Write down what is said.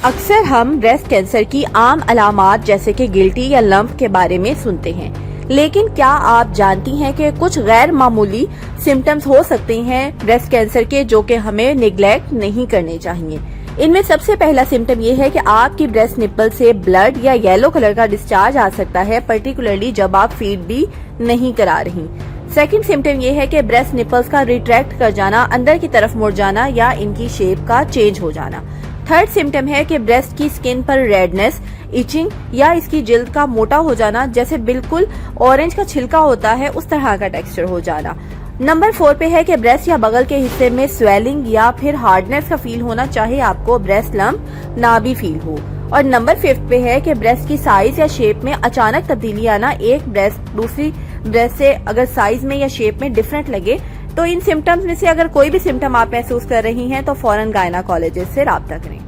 अक्सर हम breast cancer की आम अलामात जैसे कि गिल्टी या लंप के बारे में सुनते हैं, लेकिन क्या आप जानती हैं कि कुछ गैर मामूली सिम्टम्स हो सकते हैं ब्रेस्ट कैंसर के, जो कि हमें निगलेक्ट नहीं करने चाहिए। इनमें सबसे पहला सिम्टम ये है कि आपकी ब्रेस्ट निप्पल से ब्लड या येलो कलर का डिस्चार्ज आ सकता है, पर्टिकुलरली जब आप फीड भी नहीं करा रही। सेकंड सिम्टम ये है कि ब्रेस्ट निप्पल्स का रिट्रैक्ट कर जाना, अंदर की तरफ मुड़ जाना या इनकी शेप का चेंज हो जाना। थर्ड सिम्टम है कि ब्रेस्ट की स्किन पर रेडनेस, इचिंग या इसकी जिल्द का मोटा हो जाना, जैसे बिल्कुल ऑरेंज का छिलका होता है उस तरह का टेक्सचर हो जाना। नंबर 4 पे है कि ब्रेस्ट या बगल के हिस्से में स्वेलिंग या फिर हार्डनेस का फील होना, चाहे आपको ब्रेस्ट लंप ना भी फील हो। और नंबर 5 पे है कि ब्रेस्ट की साइज या शेप में अचानक तब्दीली आना, एक ब्रेस्ट दूसरी ब्रेस्ट से अगर साइज में या शेप में डिफरेंट लगे। तो इन सिम्टम्स में से अगर कोई भी सिम्टम आप महसूस कर रही हैं तो फौरन गायनेकोलॉजिस्ट से राब्ता करें।